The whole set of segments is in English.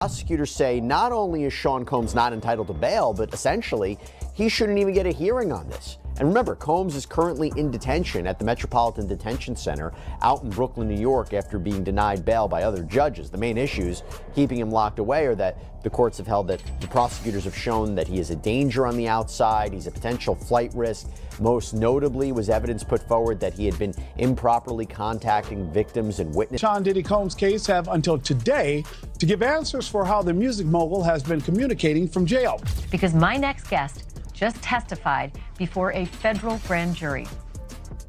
Prosecutors say not only is Sean Combs not entitled to bail, but essentially he shouldn't even get a hearing on this. And remember, Combs is currently in detention at the Metropolitan Detention Center out in Brooklyn, New York, after being denied bail by other judges. The main issues keeping him locked away are that the courts have held that the prosecutors have shown that he is a danger on the outside, he's a potential flight risk. Most notably was evidence put forward that he had been improperly contacting victims and witnesses. Sean Diddy Combs' case have until today to give answers for how the music mogul has been communicating from jail. Because my next guest just testified before a federal grand jury.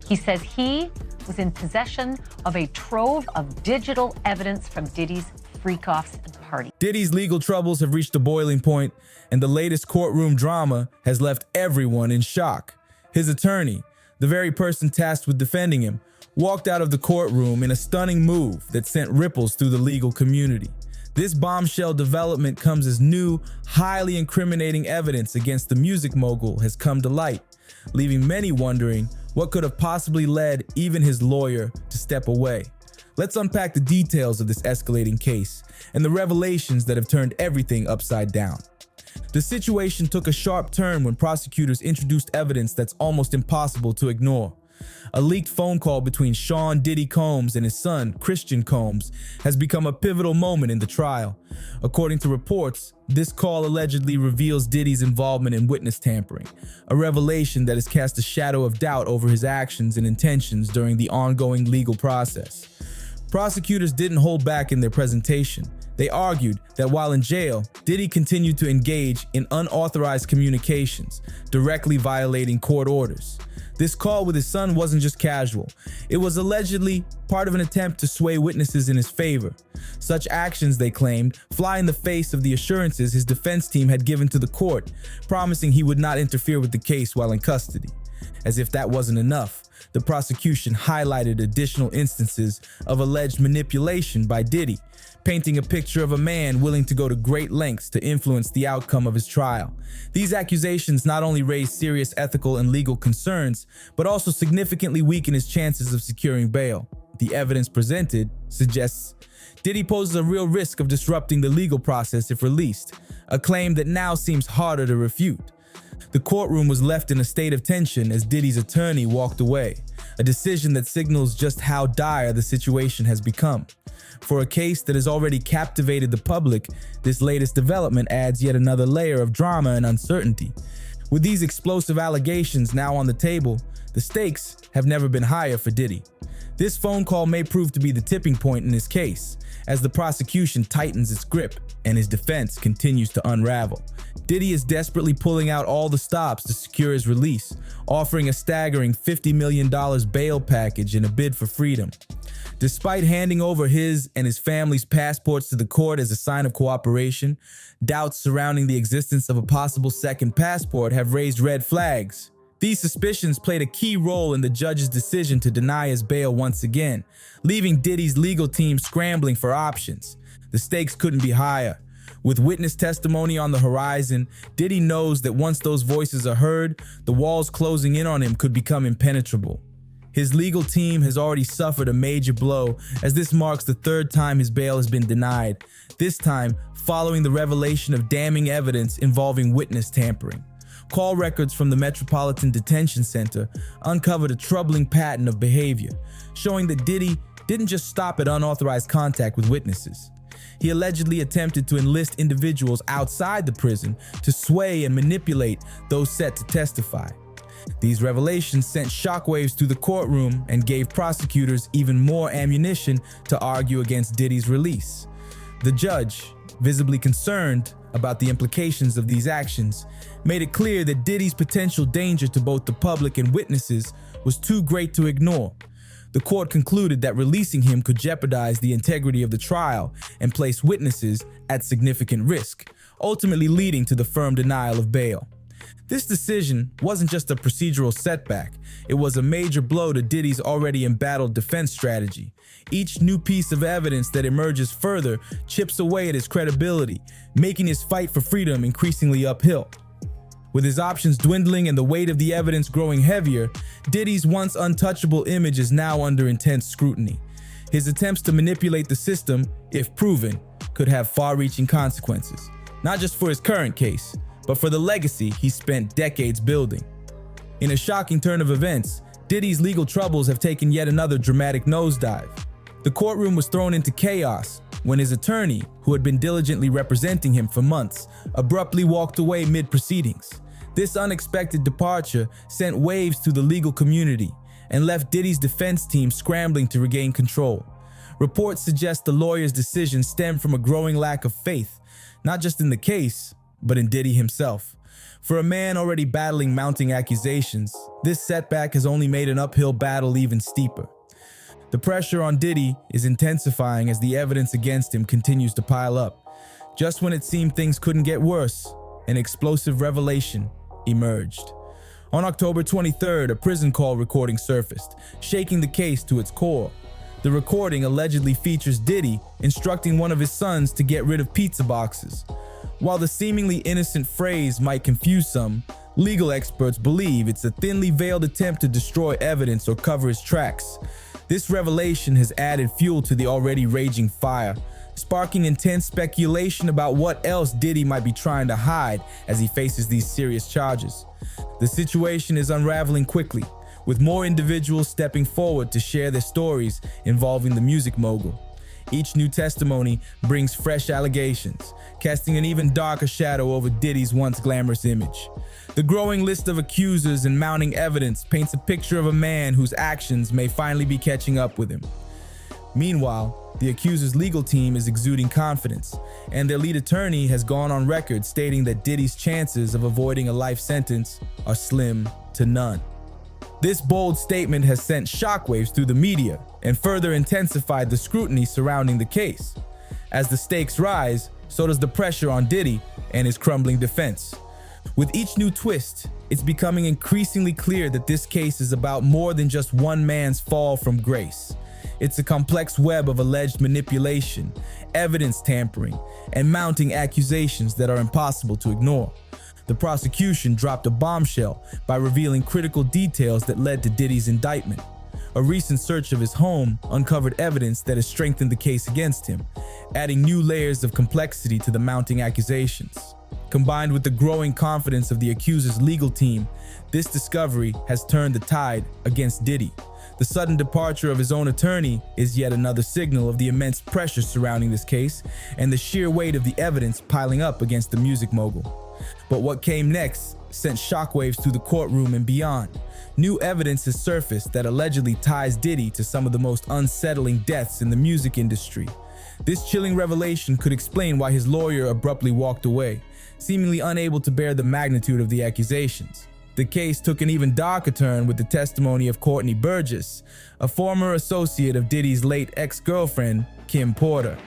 He says he was in possession of a trove of digital evidence from Diddy's freak-offs and parties. Diddy's legal troubles have reached a boiling point, and the latest courtroom drama has left everyone in shock. His attorney, the very person tasked with defending him, walked out of the courtroom in a stunning move that sent ripples through the legal community. This bombshell development comes as new, highly incriminating evidence against the music mogul has come to light, leaving many wondering what could have possibly led even his lawyer to step away. Let's unpack the details of this escalating case and the revelations that have turned everything upside down. The situation took a sharp turn when prosecutors introduced evidence that's almost impossible to ignore. A leaked phone call between Sean Diddy Combs and his son, Christian Combs, has become a pivotal moment in the trial. According to reports, this call allegedly reveals Diddy's involvement in witness tampering, a revelation that has cast a shadow of doubt over his actions and intentions during the ongoing legal process. Prosecutors didn't hold back in their presentation. They argued that while in jail, Diddy continued to engage in unauthorized communications, directly violating court orders. This call with his son wasn't just casual. It was allegedly part of an attempt to sway witnesses in his favor. Such actions, they claimed, fly in the face of the assurances his defense team had given to the court, promising he would not interfere with the case while in custody. As if that wasn't enough, the prosecution highlighted additional instances of alleged manipulation by Diddy, painting a picture of a man willing to go to great lengths to influence the outcome of his trial. These accusations not only raise serious ethical and legal concerns, but also significantly weaken his chances of securing bail. The evidence presented suggests Diddy poses a real risk of disrupting the legal process if released, a claim that now seems harder to refute. The courtroom was left in a state of tension as Diddy's attorney walked away, a decision that signals just how dire the situation has become. For a case that has already captivated the public, this latest development adds yet another layer of drama and uncertainty. With these explosive allegations now on the table, the stakes have never been higher for Diddy. This phone call may prove to be the tipping point in his case, as the prosecution tightens its grip and his defense continues to unravel. Diddy is desperately pulling out all the stops to secure his release, offering a staggering $50 million bail package in a bid for freedom. Despite handing over his and his family's passports to the court as a sign of cooperation, doubts surrounding the existence of a possible second passport have raised red flags. These suspicions played a key role in the judge's decision to deny his bail once again, leaving Diddy's legal team scrambling for options. The stakes couldn't be higher. With witness testimony on the horizon, Diddy knows that once those voices are heard, the walls closing in on him could become impenetrable. His legal team has already suffered a major blow, as this marks the third time his bail has been denied, this time following the revelation of damning evidence involving witness tampering. Call records from the Metropolitan Detention Center uncovered a troubling pattern of behavior, showing that Diddy didn't just stop at unauthorized contact with witnesses. He allegedly attempted to enlist individuals outside the prison to sway and manipulate those set to testify. These revelations sent shockwaves through the courtroom and gave prosecutors even more ammunition to argue against Diddy's release. The judge, visibly concerned about the implications of these actions, made it clear that Diddy's potential danger to both the public and witnesses was too great to ignore. The court concluded that releasing him could jeopardize the integrity of the trial and place witnesses at significant risk, ultimately leading to the firm denial of bail. This decision wasn't just a procedural setback, it was a major blow to Diddy's already embattled defense strategy. Each new piece of evidence that emerges further chips away at his credibility, making his fight for freedom increasingly uphill. With his options dwindling and the weight of the evidence growing heavier, Diddy's once untouchable image is now under intense scrutiny. His attempts to manipulate the system, if proven, could have far-reaching consequences, not just for his current case, but for the legacy he spent decades building. In a shocking turn of events, Diddy's legal troubles have taken yet another dramatic nosedive. The courtroom was thrown into chaos when his attorney, who had been diligently representing him for months, abruptly walked away mid-proceedings. This unexpected departure sent waves through the legal community and left Diddy's defense team scrambling to regain control. Reports suggest the lawyer's decision stemmed from a growing lack of faith, not just in the case, but in Diddy himself. For a man already battling mounting accusations, this setback has only made an uphill battle even steeper. The pressure on Diddy is intensifying as the evidence against him continues to pile up. Just when it seemed things couldn't get worse, an explosive revelation emerged. On October 23rd, a prison call recording surfaced, shaking the case to its core. The recording allegedly features Diddy instructing one of his sons to get rid of pizza boxes. While the seemingly innocent phrase might confuse some, legal experts believe it's a thinly veiled attempt to destroy evidence or cover his tracks. This revelation has added fuel to the already raging fire, sparking intense speculation about what else Diddy might be trying to hide as he faces these serious charges. The situation is unraveling quickly, with more individuals stepping forward to share their stories involving the music mogul. Each new testimony brings fresh allegations, casting an even darker shadow over Diddy's once glamorous image. The growing list of accusers and mounting evidence paints a picture of a man whose actions may finally be catching up with him. Meanwhile, the accuser's legal team is exuding confidence, and their lead attorney has gone on record stating that Diddy's chances of avoiding a life sentence are slim to none. This bold statement has sent shockwaves through the media and further intensified the scrutiny surrounding the case. As the stakes rise, so does the pressure on Diddy and his crumbling defense. With each new twist, it's becoming increasingly clear that this case is about more than just one man's fall from grace. It's a complex web of alleged manipulation, evidence tampering, and mounting accusations that are impossible to ignore. The prosecution dropped a bombshell by revealing critical details that led to Diddy's indictment. A recent search of his home uncovered evidence that has strengthened the case against him, adding new layers of complexity to the mounting accusations. Combined with the growing confidence of the accuser's legal team, this discovery has turned the tide against Diddy. The sudden departure of his own attorney is yet another signal of the immense pressure surrounding this case and the sheer weight of the evidence piling up against the music mogul. But what came next sent shockwaves through the courtroom and beyond. New evidence has surfaced that allegedly ties Diddy to some of the most unsettling deaths in the music industry. This chilling revelation could explain why his lawyer abruptly walked away, seemingly unable to bear the magnitude of the accusations. The case took an even darker turn with the testimony of Courtney Burgess, a former associate of Diddy's late ex-girlfriend, Kim Porter.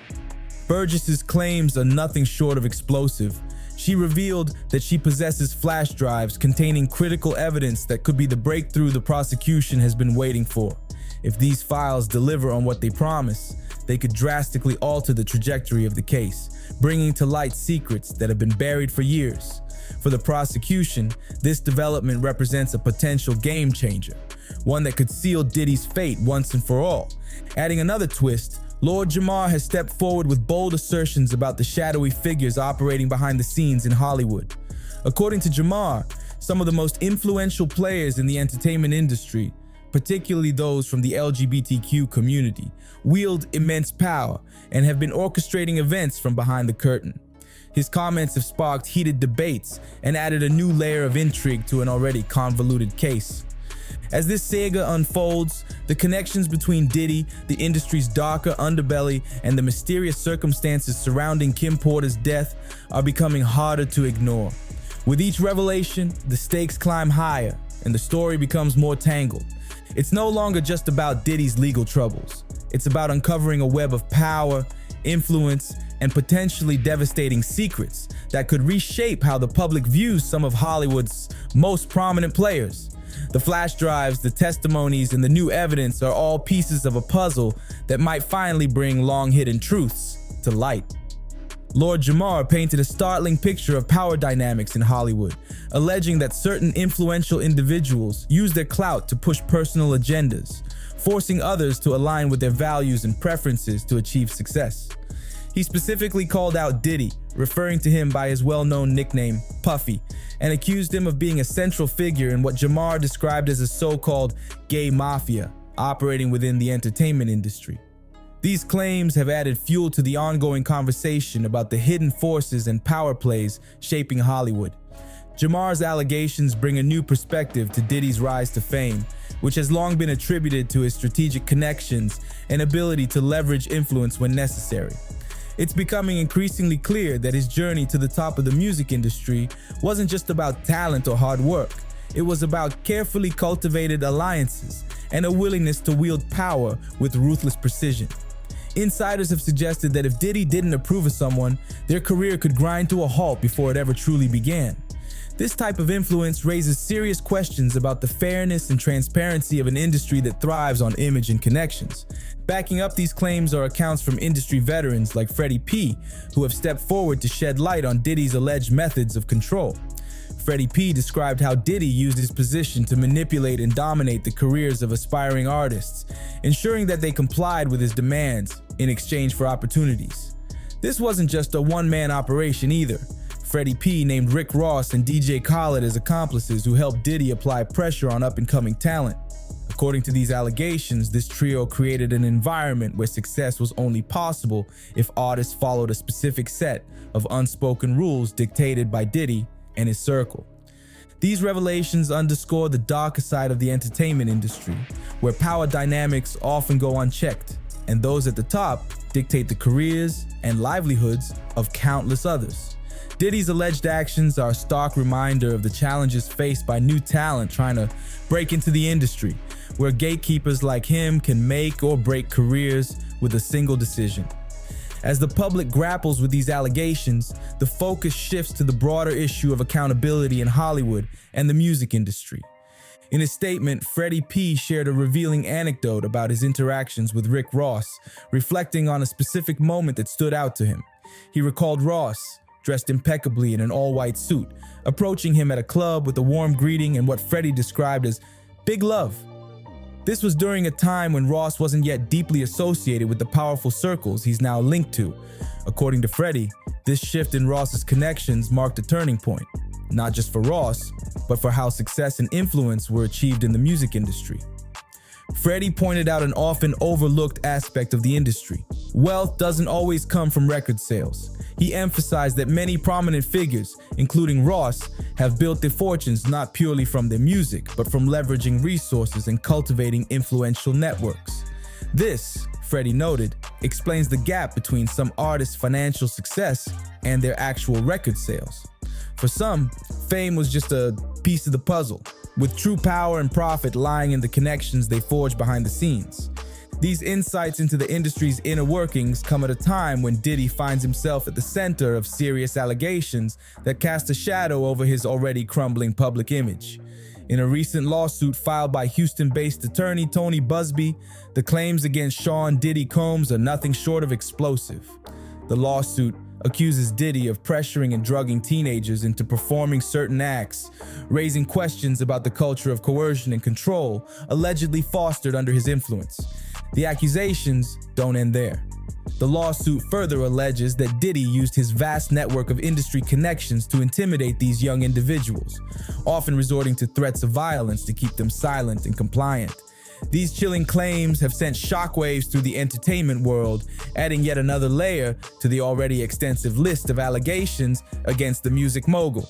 Burgess's claims are nothing short of explosive. She revealed that she possesses flash drives containing critical evidence that could be the breakthrough the prosecution has been waiting for. If these files deliver on what they promise, they could drastically alter the trajectory of the case, bringing to light secrets that have been buried for years. For the prosecution, this development represents a potential game changer, one that could seal Diddy's fate once and for all. Adding another twist, Lord Jamar has stepped forward with bold assertions about the shadowy figures operating behind the scenes in Hollywood. According to Jamar, some of the most influential players in the entertainment industry, particularly those from the LGBTQ community, wield immense power and have been orchestrating events from behind the curtain. His comments have sparked heated debates and added a new layer of intrigue to an already convoluted case. As this saga unfolds, the connections between Diddy, the industry's darker underbelly, and the mysterious circumstances surrounding Kim Porter's death are becoming harder to ignore. With each revelation, the stakes climb higher and the story becomes more tangled. It's no longer just about Diddy's legal troubles. It's about uncovering a web of power, influence, and potentially devastating secrets that could reshape how the public views some of Hollywood's most prominent players. The flash drives, the testimonies, and the new evidence are all pieces of a puzzle that might finally bring long-hidden truths to light. Lord Jamar painted a startling picture of power dynamics in Hollywood, alleging that certain influential individuals use their clout to push personal agendas, forcing others to align with their values and preferences to achieve success. He specifically called out Diddy, referring to him by his well-known nickname, Puffy, and accused him of being a central figure in what Jamar described as a so-called gay mafia operating within the entertainment industry. These claims have added fuel to the ongoing conversation about the hidden forces and power plays shaping Hollywood. Jamar's allegations bring a new perspective to Diddy's rise to fame, which has long been attributed to his strategic connections and ability to leverage influence when necessary. It's becoming increasingly clear that his journey to the top of the music industry wasn't just about talent or hard work. It was about carefully cultivated alliances and a willingness to wield power with ruthless precision. Insiders have suggested that if Diddy didn't approve of someone, their career could grind to a halt before it ever truly began. This type of influence raises serious questions about the fairness and transparency of an industry that thrives on image and connections. Backing up these claims are accounts from industry veterans like Freddie P, who have stepped forward to shed light on Diddy's alleged methods of control. Freddie P described how Diddy used his position to manipulate and dominate the careers of aspiring artists, ensuring that they complied with his demands in exchange for opportunities. This wasn't just a one-man operation either. Freddie P named Rick Ross and DJ Khaled as accomplices who helped Diddy apply pressure on up-and-coming talent. According to these allegations, this trio created an environment where success was only possible if artists followed a specific set of unspoken rules dictated by Diddy and his circle. These revelations underscore the darker side of the entertainment industry, where power dynamics often go unchecked, and those at the top dictate the careers and livelihoods of countless others. Diddy's alleged actions are a stark reminder of the challenges faced by new talent trying to break into the industry, where gatekeepers like him can make or break careers with a single decision. As the public grapples with these allegations, the focus shifts to the broader issue of accountability in Hollywood and the music industry. In a statement, Freddie P shared a revealing anecdote about his interactions with Rick Ross, reflecting on a specific moment that stood out to him. He recalled Ross, dressed impeccably in an all-white suit, approaching him at a club with a warm greeting and what Freddie described as big love. This was during a time when Ross wasn't yet deeply associated with the powerful circles he's now linked to. According to Freddie, this shift in Ross's connections marked a turning point, not just for Ross, but for how success and influence were achieved in the music industry. Freddie pointed out an often overlooked aspect of the industry. Wealth doesn't always come from record sales. He emphasized that many prominent figures, including Ross, have built their fortunes not purely from their music, but from leveraging resources and cultivating influential networks. This, Freddie noted, explains the gap between some artists' financial success and their actual record sales. For some, fame was just a piece of the puzzle, with true power and profit lying in the connections they forged behind the scenes. These insights into the industry's inner workings come at a time when Diddy finds himself at the center of serious allegations that cast a shadow over his already crumbling public image. In a recent lawsuit filed by Houston-based attorney Tony Busby, the claims against Sean Diddy Combs are nothing short of explosive. The lawsuit accuses Diddy of pressuring and drugging teenagers into performing certain acts, raising questions about the culture of coercion and control allegedly fostered under his influence. The accusations don't end there. The lawsuit further alleges that Diddy used his vast network of industry connections to intimidate these young individuals, often resorting to threats of violence to keep them silent and compliant. These chilling claims have sent shockwaves through the entertainment world, adding yet another layer to the already extensive list of allegations against the music mogul.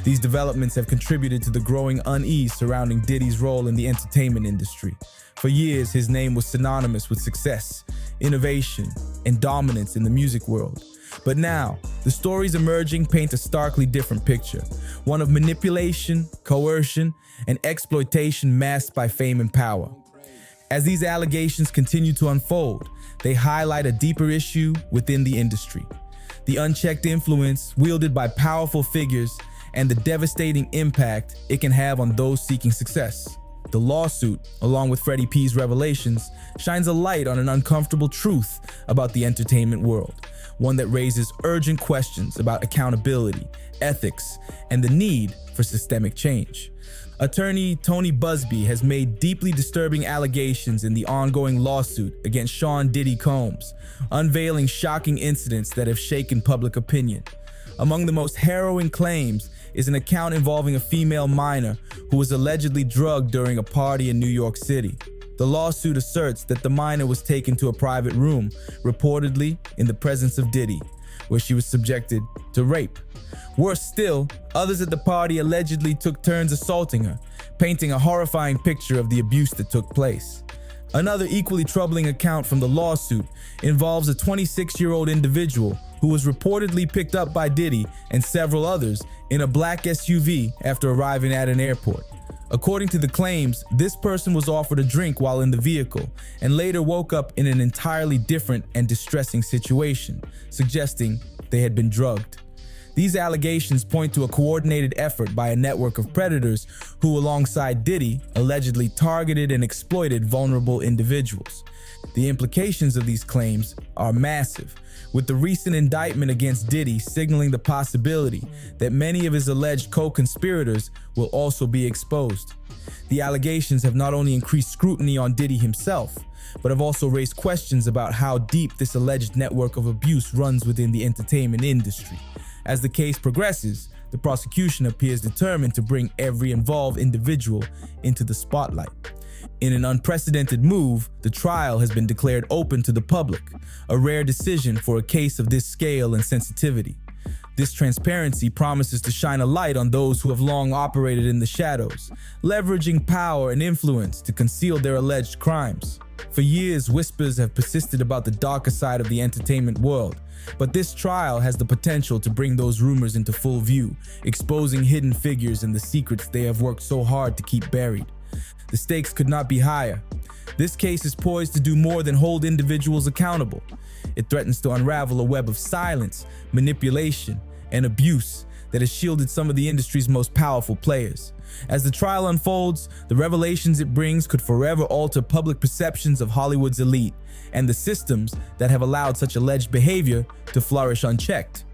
These developments have contributed to the growing unease surrounding Diddy's role in the entertainment industry. For years, his name was synonymous with success, innovation, and dominance in the music world. But now, the stories emerging paint a starkly different picture, one of manipulation, coercion, and exploitation masked by fame and power. As these allegations continue to unfold, they highlight a deeper issue within the industry: the unchecked influence wielded by powerful figures and the devastating impact it can have on those seeking success. The lawsuit, along with Freddie P's revelations, shines a light on an uncomfortable truth about the entertainment world. one that raises urgent questions about accountability, ethics, and the need for systemic change. Attorney Tony Busby has made deeply disturbing allegations in the ongoing lawsuit against Sean Diddy Combs, unveiling shocking incidents that have shaken public opinion. Among the most harrowing claims is an account involving a female minor who was allegedly drugged during a party in New York City. The lawsuit asserts that the minor was taken to a private room, reportedly in the presence of Diddy, where she was subjected to rape. Worse still, others at the party allegedly took turns assaulting her, painting a horrifying picture of the abuse that took place. Another equally troubling account from the lawsuit involves a 26-year-old individual who was reportedly picked up by Diddy and several others in a black SUV after arriving at an airport. According to the claims, this person was offered a drink while in the vehicle and later woke up in an entirely different and distressing situation, suggesting they had been drugged. These allegations point to a coordinated effort by a network of predators who, alongside Diddy, allegedly targeted and exploited vulnerable individuals. The implications of these claims are massive, with the recent indictment against Diddy signaling the possibility that many of his alleged co-conspirators will also be exposed. The allegations have not only increased scrutiny on Diddy himself, but have also raised questions about how deep this alleged network of abuse runs within the entertainment industry. As the case progresses, the prosecution appears determined to bring every involved individual into the spotlight. In an unprecedented move, the trial has been declared open to the public, a rare decision for a case of this scale and sensitivity. This transparency promises to shine a light on those who have long operated in the shadows, leveraging power and influence to conceal their alleged crimes. For years, whispers have persisted about the darker side of the entertainment world, but this trial has the potential to bring those rumors into full view, exposing hidden figures and the secrets they have worked so hard to keep buried. The stakes could not be higher. This case is poised to do more than hold individuals accountable. It threatens to unravel a web of silence, manipulation, and abuse that has shielded some of the industry's most powerful players. As the trial unfolds, the revelations it brings could forever alter public perceptions of Hollywood's elite and the systems that have allowed such alleged behavior to flourish unchecked.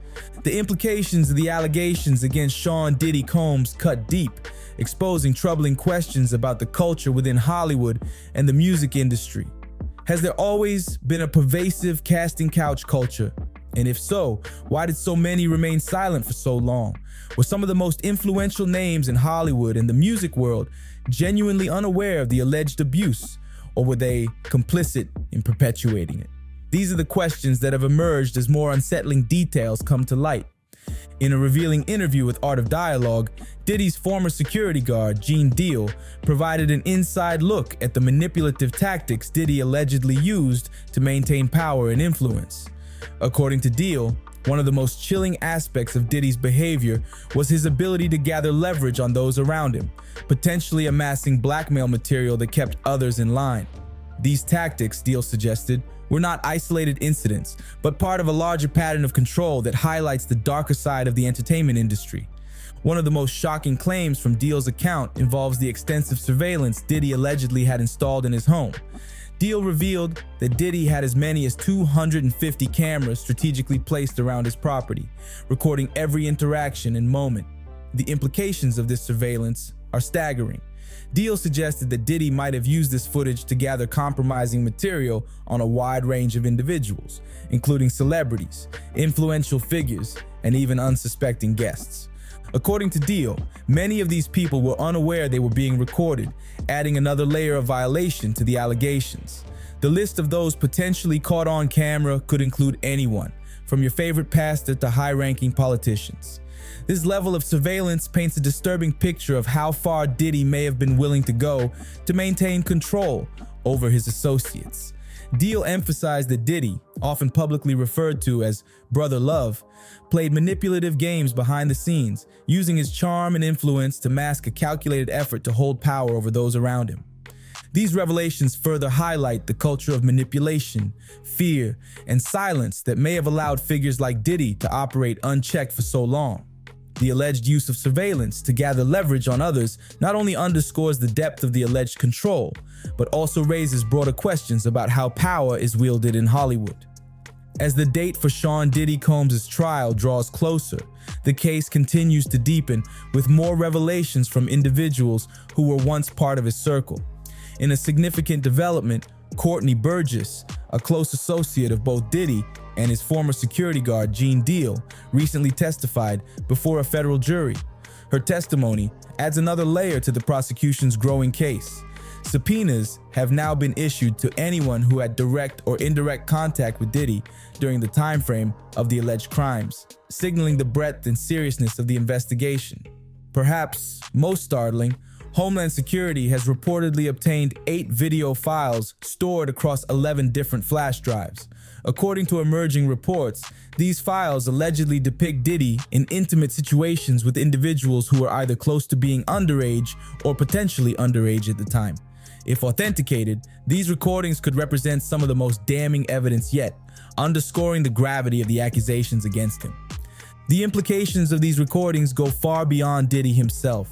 The implications of the allegations against Sean Diddy Combs cut deep, exposing troubling questions about the culture within Hollywood and the music industry. Has there always been a pervasive casting couch culture? And if so, why did so many remain silent for so long? Were some of the most influential names in Hollywood and the music world genuinely unaware of the alleged abuse, or were they complicit in perpetuating it? These are the questions that have emerged as more unsettling details come to light. In a revealing interview with Art of Dialogue, Diddy's former security guard, Gene Deal, provided an inside look at the manipulative tactics Diddy allegedly used to maintain power and influence. According to Deal, one of the most chilling aspects of Diddy's behavior was his ability to gather leverage on those around him, potentially amassing blackmail material that kept others in line. These tactics, Deal suggested, were not isolated incidents, but part of a larger pattern of control that highlights the darker side of the entertainment industry. One of the most shocking claims from Deal's account involves the extensive surveillance Diddy allegedly had installed in his home. Deal revealed that Diddy had as many as 250 cameras strategically placed around his property, recording every interaction and moment. The implications of this surveillance are staggering. Deal suggested that Diddy might have used this footage to gather compromising material on a wide range of individuals, including celebrities, influential figures, and even unsuspecting guests. According to Deal, many of these people were unaware they were being recorded, adding another layer of violation to the allegations. The list of those potentially caught on camera could include anyone, from your favorite pastor to high-ranking politicians. This level of surveillance paints a disturbing picture of how far Diddy may have been willing to go to maintain control over his associates. Deal emphasized that Diddy, often publicly referred to as Brother Love, played manipulative games behind the scenes, using his charm and influence to mask a calculated effort to hold power over those around him. These revelations further highlight the culture of manipulation, fear, and silence that may have allowed figures like Diddy to operate unchecked for so long. The alleged use of surveillance to gather leverage on others not only underscores the depth of the alleged control, but also raises broader questions about how power is wielded in Hollywood. As the date for Sean Diddy Combs' trial draws closer, the case continues to deepen with more revelations from individuals who were once part of his circle. In a significant development, Courtney Burgess, a close associate of both Diddy and his former security guard Gene Deal, recently testified before a federal jury. Her testimony adds another layer to the prosecution's growing case. Subpoenas have now been issued to anyone who had direct or indirect contact with Diddy during the time frame of the alleged crimes, signaling the breadth and seriousness of the investigation. Perhaps most startling, Homeland Security has reportedly obtained 8 video files stored across 11 different flash drives. According to emerging reports, these files allegedly depict Diddy in intimate situations with individuals who were either close to being underage or potentially underage at the time. If authenticated, these recordings could represent some of the most damning evidence yet, underscoring the gravity of the accusations against him. The implications of these recordings go far beyond Diddy himself.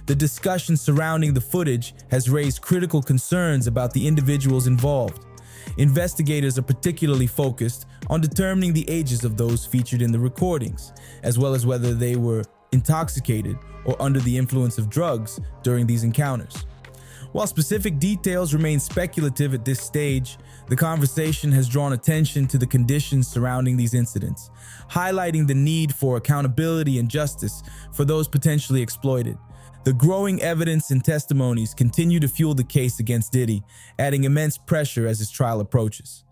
The discussion surrounding the footage has raised critical concerns about the individuals involved. Investigators are particularly focused on determining the ages of those featured in the recordings, as well as whether they were intoxicated or under the influence of drugs during these encounters. While specific details remain speculative at this stage, the conversation has drawn attention to the conditions surrounding these incidents, highlighting the need for accountability and justice for those potentially exploited. The growing evidence and testimonies continue to fuel the case against Diddy, adding immense pressure as his trial approaches.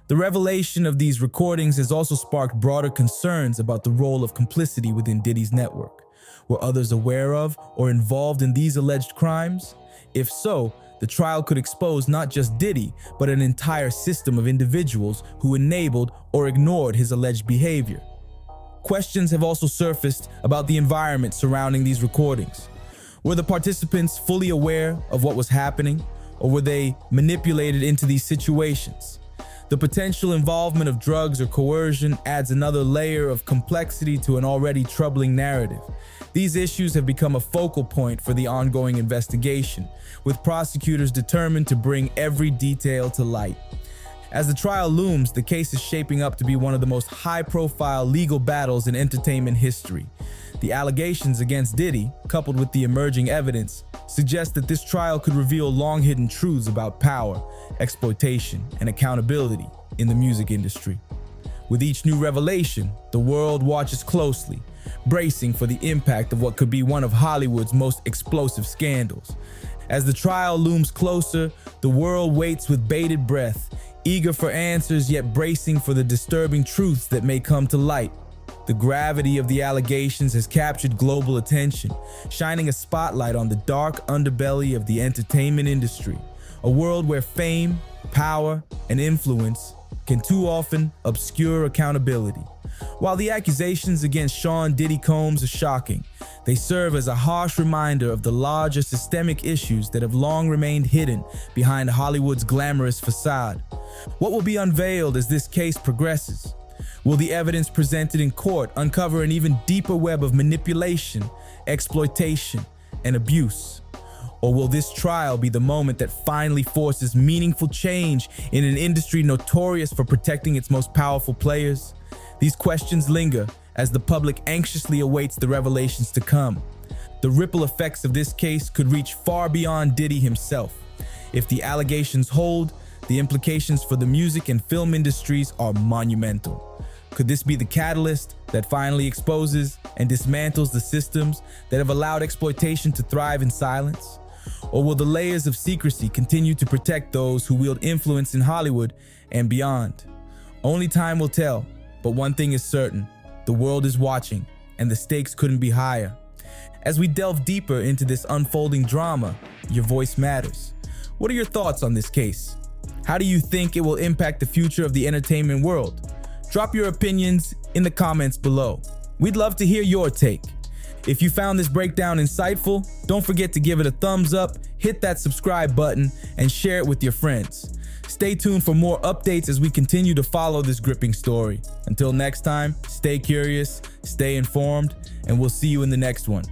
The revelation of these recordings has also sparked broader concerns about the role of complicity within Diddy's network. Were others aware of or involved in these alleged crimes? If so, the trial could expose not just Diddy, but an entire system of individuals who enabled or ignored his alleged behavior. Questions have also surfaced about the environment surrounding these recordings. Were the participants fully aware of what was happening, or were they manipulated into these situations? The potential involvement of drugs or coercion adds another layer of complexity to an already troubling narrative. These issues have become a focal point for the ongoing investigation, with prosecutors determined to bring every detail to light. As the trial looms, the case is shaping up to be one of the most high-profile legal battles in entertainment history. The allegations against Diddy, coupled with the emerging evidence, suggest that this trial could reveal long-hidden truths about power, exploitation, and accountability in the music industry. With each new revelation, the world watches closely, bracing for the impact of what could be one of Hollywood's most explosive scandals. As the trial looms closer, the world waits with bated breath, eager for answers yet bracing for the disturbing truths that may come to light. The gravity of the allegations has captured global attention, shining a spotlight on the dark underbelly of the entertainment industry, a world where fame, power, and influence can too often obscure accountability. While the accusations against Sean Diddy Combs are shocking, they serve as a harsh reminder of the larger systemic issues that have long remained hidden behind Hollywood's glamorous facade. What will be unveiled as this case progresses? Will the evidence presented in court uncover an even deeper web of manipulation, exploitation, and abuse? Or will this trial be the moment that finally forces meaningful change in an industry notorious for protecting its most powerful players? These questions linger as the public anxiously awaits the revelations to come. The ripple effects of this case could reach far beyond Diddy himself. If the allegations hold, the implications for the music and film industries are monumental. Could this be the catalyst that finally exposes and dismantles the systems that have allowed exploitation to thrive in silence? Or will the layers of secrecy continue to protect those who wield influence in Hollywood and beyond? Only time will tell, but one thing is certain: the world is watching, and the stakes couldn't be higher. As we delve deeper into this unfolding drama, your voice matters. What are your thoughts on this case? How do you think it will impact the future of the entertainment world? Drop your opinions in the comments below. We'd love to hear your take. If you found this breakdown insightful, don't forget to give it a thumbs up, hit that subscribe button, and share it with your friends. Stay tuned for more updates as we continue to follow this gripping story. Until next time, stay curious, stay informed, and we'll see you in the next one.